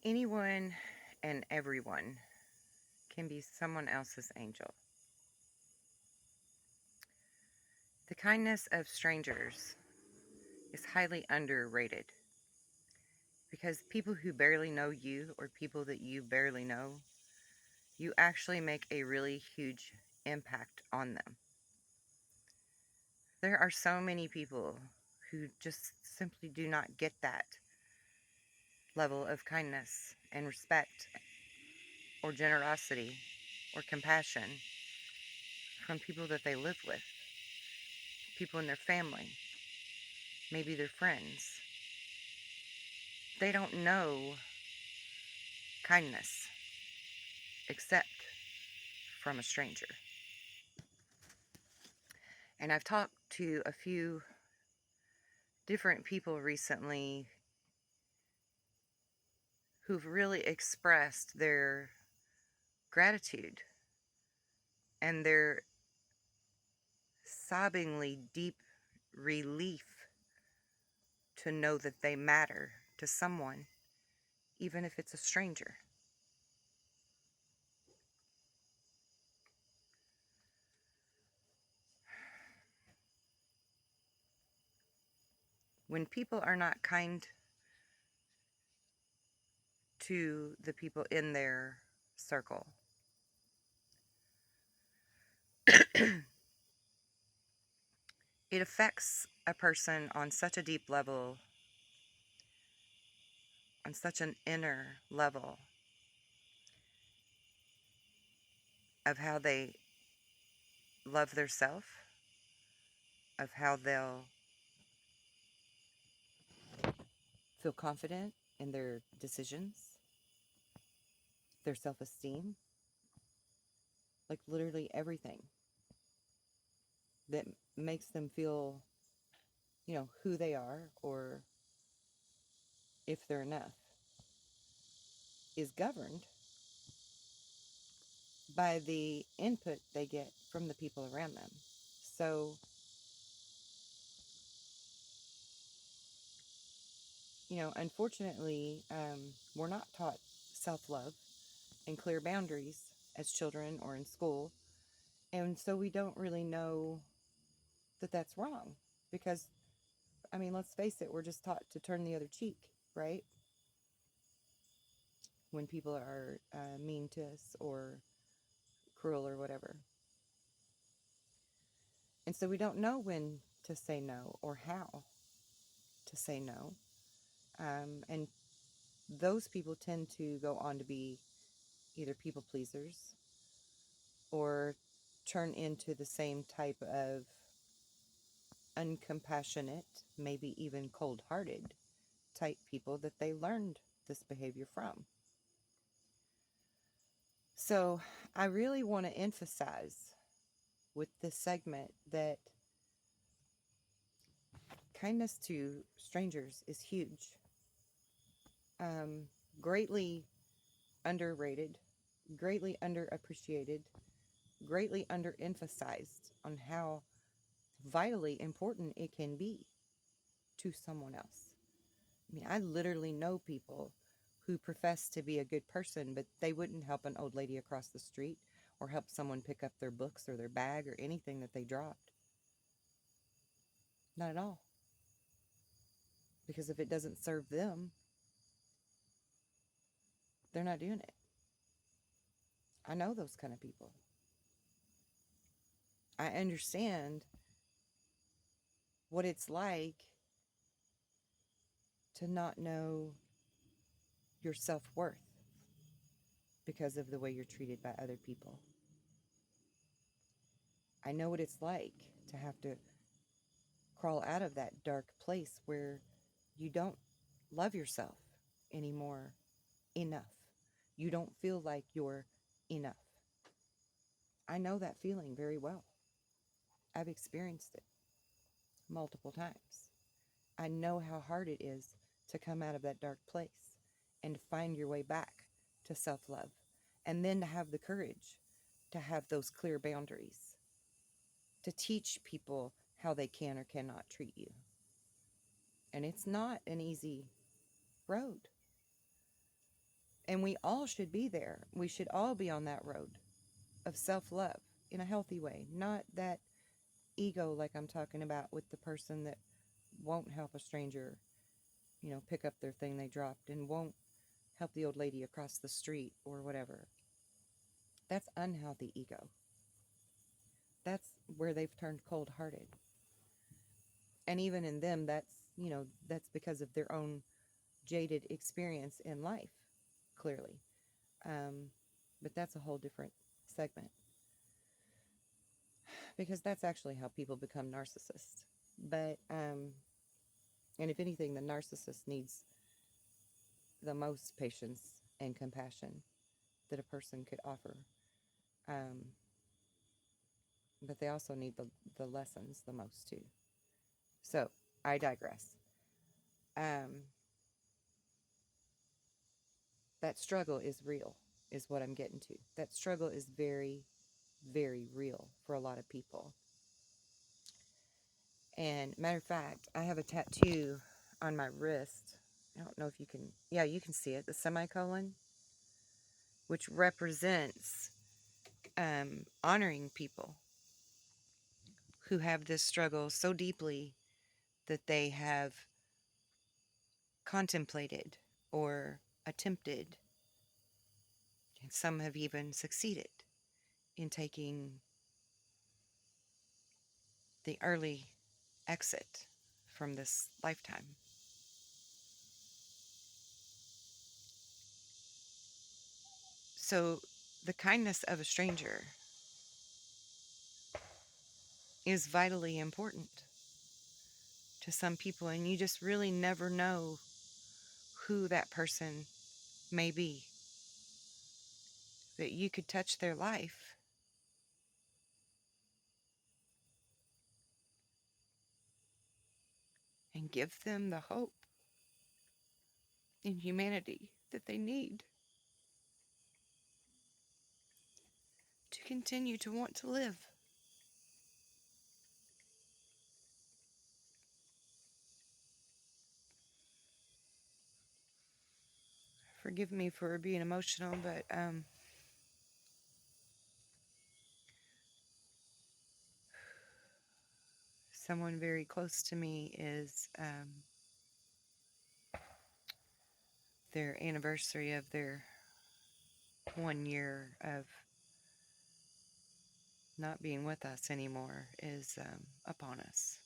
Anyone and everyone can be someone else's angel. The kindness of strangers is highly underrated because people who barely know you or people that you barely know, you actually make a really huge impact on them. There are so many people who just simply do not get that level of kindness and respect or generosity or compassion from people that they live with, people in their family, maybe their friends. They don't know kindness except from a stranger. And I've talked to a few different people recently who've really expressed their gratitude and their sobbingly deep relief to know that they matter to someone, even if it's a stranger. When people are not kind to the people in their circle, it affects a person on such a deep level, on such an inner level of how they love their self, of how they'll feel confident in their decisions, their self-esteem, like literally everything that makes them feel, who they are or if they're enough is governed by the input they get from the people around them. So, unfortunately, we're not taught self-love and clear boundaries as children or in school. And so we don't really know that that's wrong because, let's face it, we're just taught to turn the other cheek, right? When people are mean to us or cruel or whatever. And so we don't know when to say no or how to say no. And those people tend to go on to be either people pleasers or turn into the same type of uncompassionate, maybe even cold-hearted type people that they learned this behavior from. So I really want to emphasize with this segment that kindness to strangers is huge, um, greatly underrated, greatly underappreciated, greatly underemphasized on how vitally important it can be to someone else. I literally know people who profess to be a good person, but they wouldn't help an old lady across the street or help someone pick up their books or their bag or anything that they dropped. Not at all. Because if it doesn't serve them, they're not doing it. I know those kind of people. I understand what it's like to not know your self-worth because of the way you're treated by other people. I know what it's like to have to crawl out of that dark place where you don't love yourself anymore enough. You don't feel like you're enough. I know that feeling very well. I've experienced it multiple times. I know how hard it is to come out of that dark place and to find your way back to self-love, and then to have the courage to have those clear boundaries, to teach people how they can or cannot treat you. And it's not an easy road. And we all should be there. We should all be on that road of self-love in a healthy way, not that ego like I'm talking about with the person that won't help a stranger, pick up their thing they dropped and won't help the old lady across the street or whatever. That's unhealthy ego. That's where they've turned cold-hearted. And even in them, that's because of their own jaded experience in life, clearly. But that's a whole different segment. Because that's actually how people become narcissists. But, and if anything, the narcissist needs the most patience and compassion that a person could offer. But they also need the lessons the most too. So, I digress. That struggle is real, is what I'm getting to. That struggle is very, very real for a lot of people. And matter of fact, I have a tattoo on my wrist. I don't know if you can, yeah, you can see it, the semicolon, which represents honoring people who have this struggle so deeply that they have contemplated or attempted, and some have even succeeded in taking the early exit from this lifetime. So, the kindness of a stranger is vitally important to some people, and you just really never know who that person may be. That you could touch their life and give them the hope in humanity that they need to continue to want to live. Forgive me for being emotional, but someone very close to me is their anniversary of their 1 year of not being with us anymore is upon us.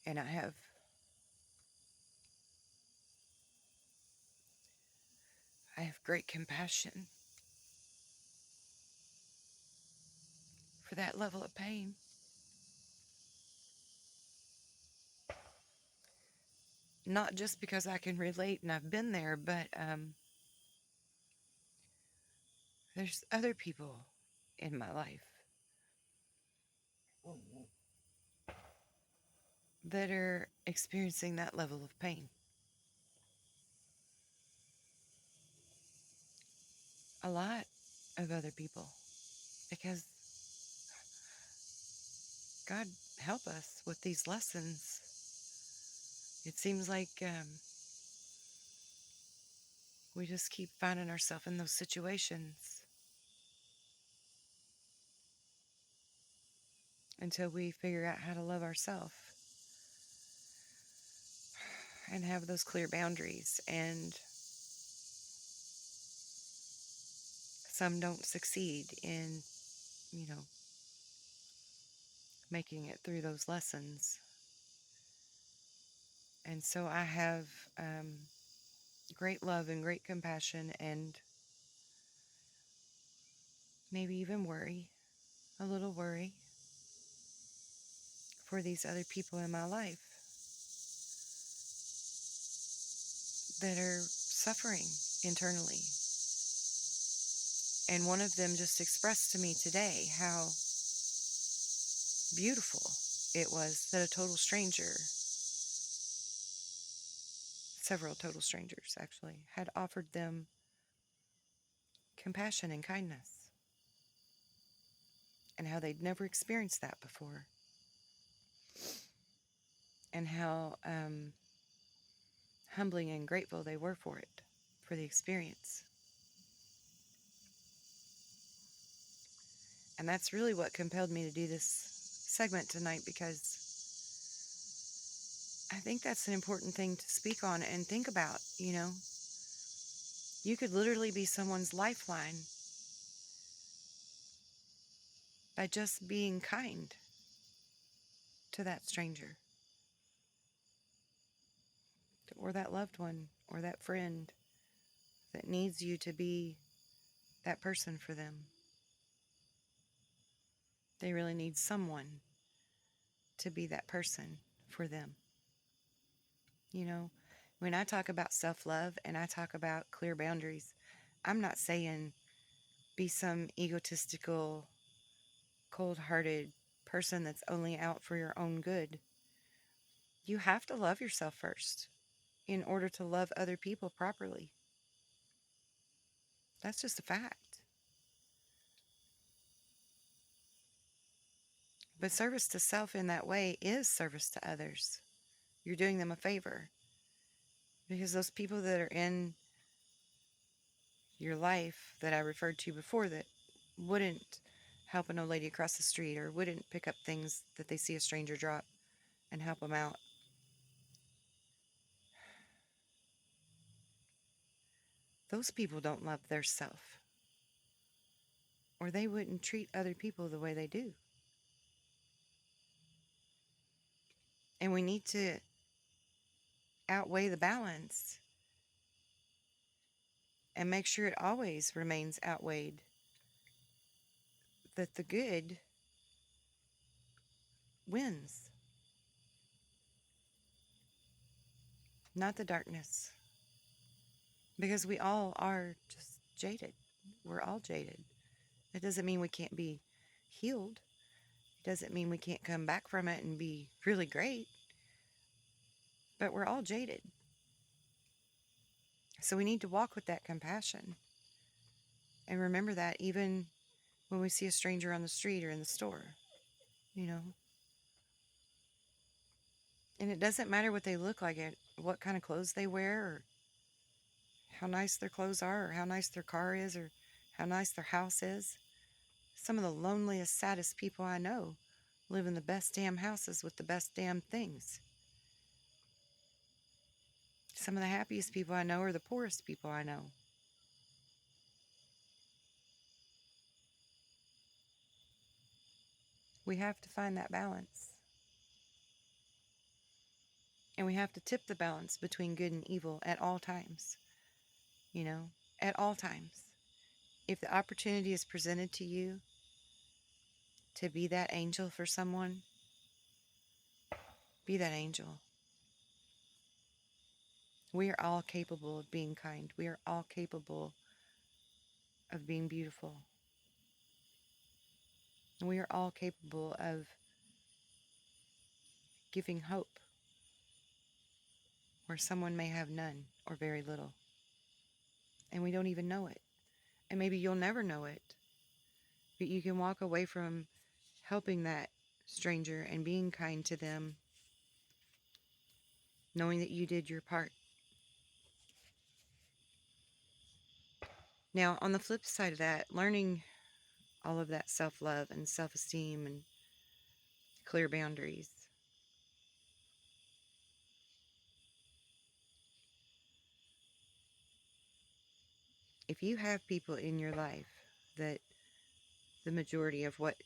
And I have great compassion for that level of pain. Not just because I can relate and I've been there, but there's other people in my life that are experiencing that level of pain. A lot of other people. Because God help us with these lessons. It seems like we just keep finding ourselves in those situations until we figure out how to love ourselves and have those clear boundaries. And some don't succeed in, making it through those lessons. And so I have great love and great compassion and maybe even a little worry for these other people in my life that are suffering internally. And one of them just expressed to me today how beautiful it was that a total stranger, several total strangers actually, had offered them compassion and kindness. and how they'd never experienced that before, and how humbling and grateful they were for it, for the experience. And that's really what compelled me to do this segment tonight, because I think that's an important thing to speak on and think about. You could literally be someone's lifeline by just being kind to that stranger, or that loved one, or that friend that needs you to be that person for them. They really need someone to be that person for them. When I talk about self-love and I talk about clear boundaries, I'm not saying be some egotistical, cold-hearted person that's only out for your own good. You have to love yourself first in order to love other people properly. That's just a fact. But service to self in that way is service to others. You're doing them a favor. Because those people that are in your life that I referred to before that wouldn't help an old lady across the street, or wouldn't pick up things that they see a stranger drop and help them out, those people don't love their self, or they wouldn't treat other people the way they do. And we need to outweigh the balance and make sure it always remains outweighed, that the good wins, not the darkness. Because we all are just jaded. We're all jaded. It doesn't mean we can't be healed. It doesn't mean we can't come back from it and be really great. But we're all jaded. So we need to walk with that compassion. And remember that even when we see a stranger on the street or in the store, And it doesn't matter what they look like, what kind of clothes they wear, or how nice their clothes are, or how nice their car is, or how nice their house is. Some of the loneliest, saddest people I know live in the best damn houses with the best damn things. Some of the happiest people I know are the poorest people I know. We have to find that balance. And we have to tip the balance between good and evil at all times. At all times. If the opportunity is presented to you to be that angel for someone, be that angel. We are all capable of being kind. We are all capable of being beautiful. And we are all capable of giving hope where someone may have none or very little. And we don't even know it. And maybe you'll never know it. But you can walk away from helping that stranger and being kind to them, knowing that you did your part. Now, on the flip side of that, learning all of that self-love and self-esteem and clear boundaries, if you have people in your life that the majority of what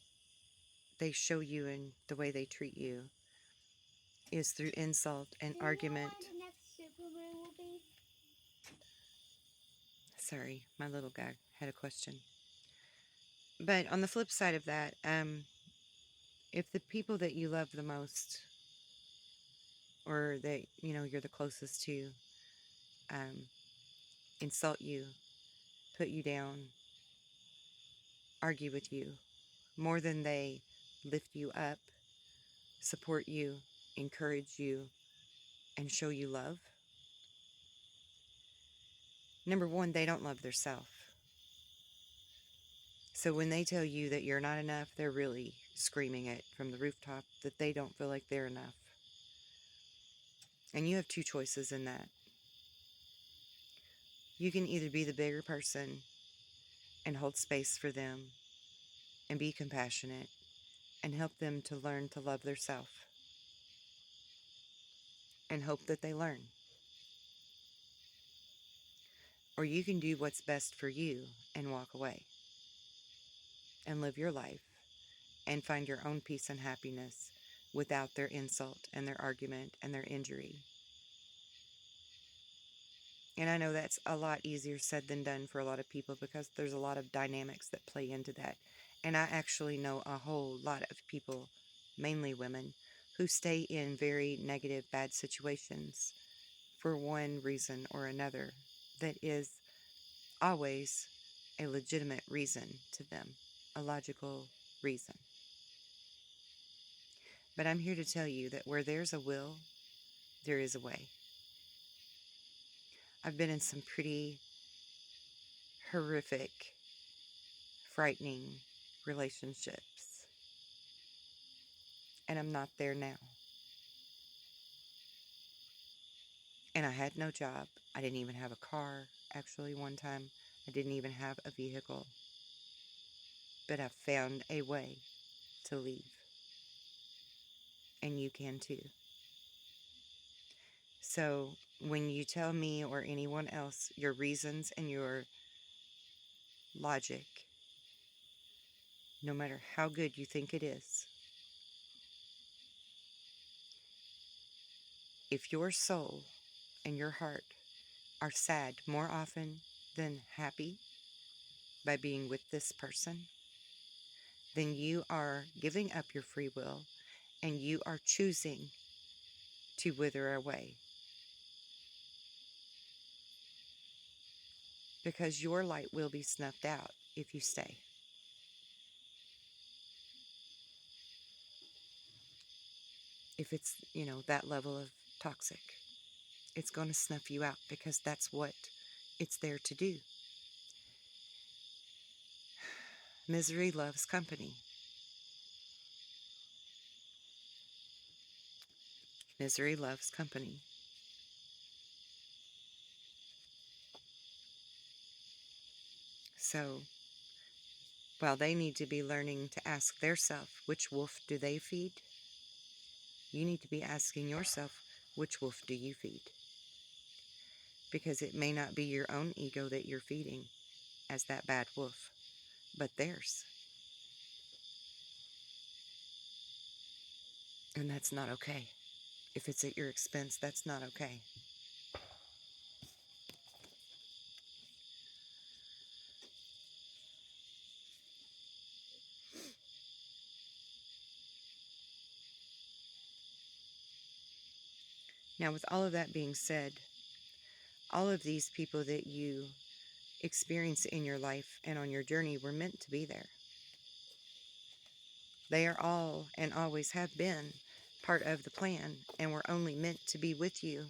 they show you and the way they treat you is through insult and argument. The next Superman will be? Sorry, my little guy had a question. But on the flip side of that, if the people that you love the most, or that you're the closest to, insult you, put you down, argue with you, more than they lift you up, support you, encourage you, and show you love, number one, they don't love their self. So when they tell you that you're not enough, they're really screaming it from the rooftop that they don't feel like they're enough. And you have two choices in that. You can either be the bigger person and hold space for them and be compassionate and help them to learn to love themselves and hope that they learn. Or you can do what's best for you and walk away and live your life and find your own peace and happiness without their insult and their argument and their injury. And I know that's a lot easier said than done for a lot of people because there's a lot of dynamics that play into that. And I actually know a whole lot of people, mainly women, who stay in very negative, bad situations for one reason or another that is always a legitimate reason to them, a logical reason. But I'm here to tell you that where there's a will, there is a way. I've been in some pretty horrific, frightening relationships, and I'm not there now. And I had no job. I didn't even have a car. Actually, one time I didn't even have a vehicle. But I found a way to leave. And you can too. So when you tell me or anyone else your reasons and your logic, no matter how good you think it is, if your soul and your heart are sad more often than happy by being with this person, then you are giving up your free will and you are choosing to wither away. Because your light will be snuffed out if you stay. If it's, that level of toxic, it's going to snuff you out because that's what it's there to do. Misery loves company. Misery loves company. So, while they need to be learning to ask theirself, which wolf do they feed? You need to be asking yourself, which wolf do you feed? Because it may not be your own ego that you're feeding as that bad wolf, but theirs. And that's not okay. If it's at your expense, that's not okay. Now, with all of that being said, all of these people that you experience in your life and on your journey were meant to be there. They are all and always have been part of the plan and were only meant to be with you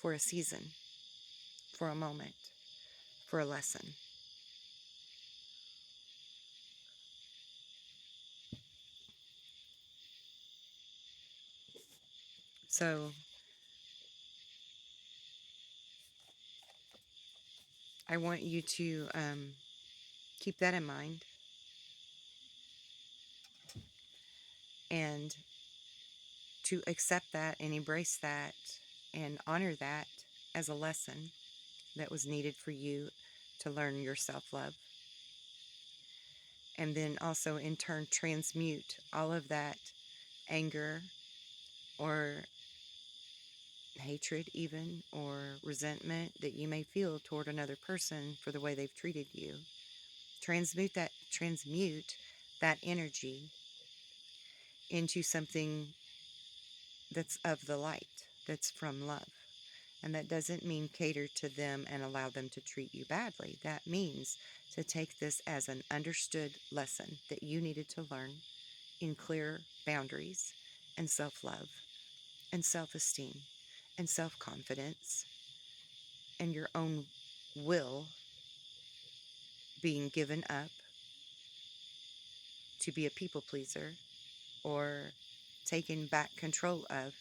for a season, for a moment, for a lesson. So, I want you to keep that in mind and to accept that and embrace that and honor that as a lesson that was needed for you to learn your self-love. And then also in turn transmute all of that anger or hatred even or resentment that you may feel toward another person for the way they've treated you. Transmute that energy into something that's of the light, that's from love. And that doesn't mean cater to them and allow them to treat you badly. That means to take this as an understood lesson that you needed to learn in clear boundaries and self-love and self-esteem and self-confidence and your own will being given up to be a people pleaser or taken back control of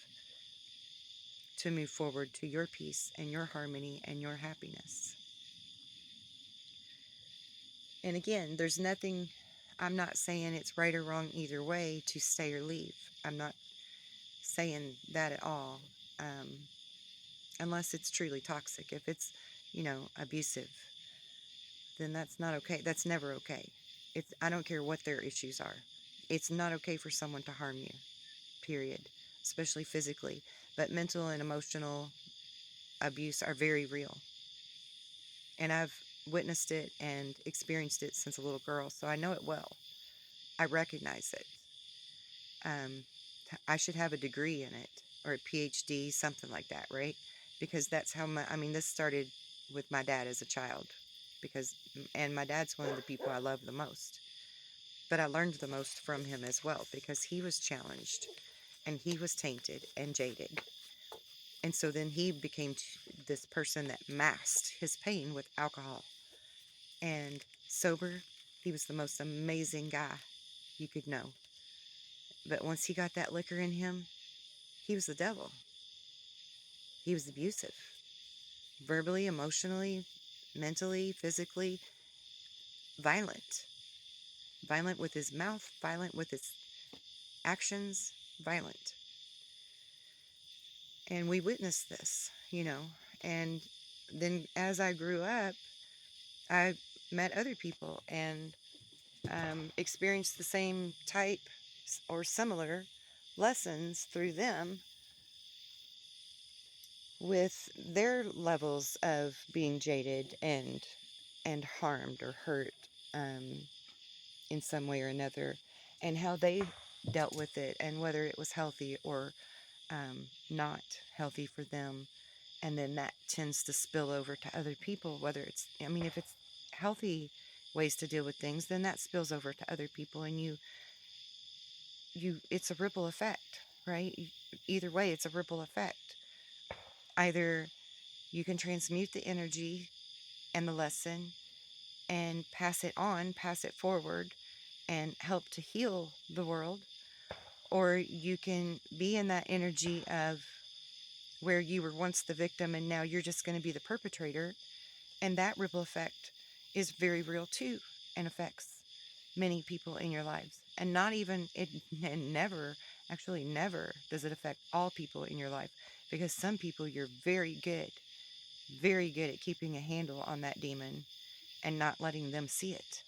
to move forward to your peace and your harmony and your happiness. And again, there's nothing, I'm not saying it's right or wrong either way to stay or leave. I'm not saying that at all. Unless it's truly toxic. If it's, abusive, then that's not okay. That's never okay. I don't care what their issues are. It's not okay for someone to harm you, period, especially physically. But mental and emotional abuse are very real. And I've witnessed it and experienced it since a little girl, so I know it well. I recognize it. Um, I should have a degree in it, or a PhD, something like that, right? Because that's how this started with my dad as a child. And my dad's one of the people I love the most. But I learned the most from him as well, because he was challenged, and he was tainted and jaded. And so then he became this person that masked his pain with alcohol. And sober, he was the most amazing guy you could know. But once he got that liquor in him, he was the devil. He was abusive. Verbally, emotionally, mentally, physically, violent. Violent with his mouth, violent with his actions, violent. And we witnessed this, And then as I grew up, I met other people and experienced the same type or similar lessons through them with their levels of being jaded and harmed or hurt in some way or another, and how they dealt with it, and whether it was healthy or not healthy for them. And then that tends to spill over to other people, whether if it's healthy ways to deal with things, then that spills over to other people, and it's a ripple effect, right? Either way, it's a ripple effect. Either you can transmute the energy and the lesson and pass it on, pass it forward, and help to heal the world, or you can be in that energy of where you were once the victim and now you're just going to be the perpetrator, and that ripple effect is very real too, and affects many people in your lives. And never does it affect all people in your life, because some people you're very good at keeping a handle on that demon and not letting them see it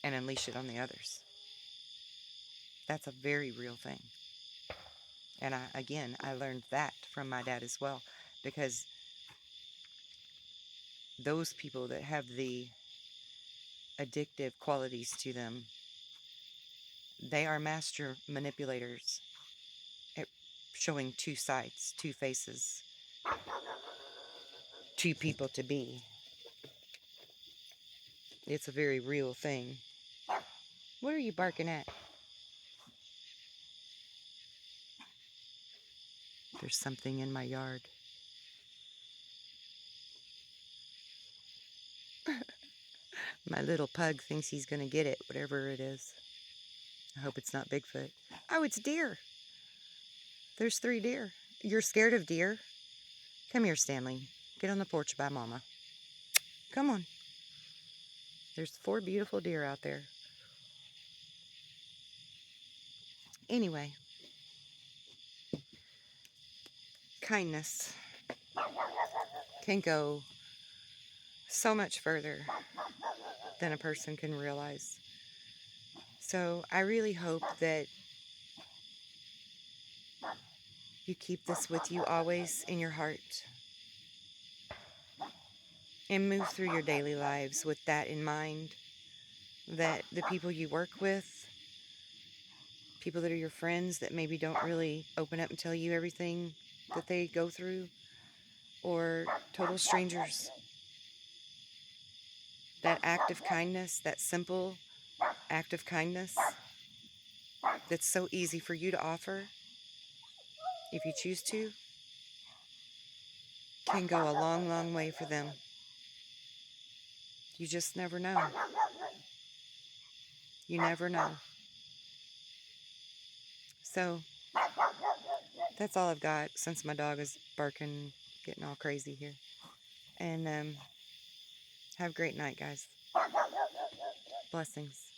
and unleash it on the others. That's a very real thing. And I learned that from my dad as well, because those people that have the addictive qualities to them, they are master manipulators at showing two sides, two faces, two people to be. It's a very real thing. What are you barking at? There's something in my yard. My little pug thinks he's going to get it, whatever it is. I hope it's not Bigfoot. Oh, it's deer. There's 3 deer. You're scared of deer? Come here, Stanley. Get on the porch by Mama. Come on. There's 4 beautiful deer out there. Anyway. Kindness can go so much further than a person can realize. So I really hope that you keep this with you always in your heart, and move through your daily lives with that in mind, that the people you work with, people that are your friends that maybe don't really open up and tell you everything that they go through, or total strangers, that act of kindness, that simple act of kindness that's so easy for you to offer, if you choose to, can go a long, long way for them. You just never know. You never know. So that's all I've got since my dog is barking, getting all crazy here. And have a great night, guys. Blessings.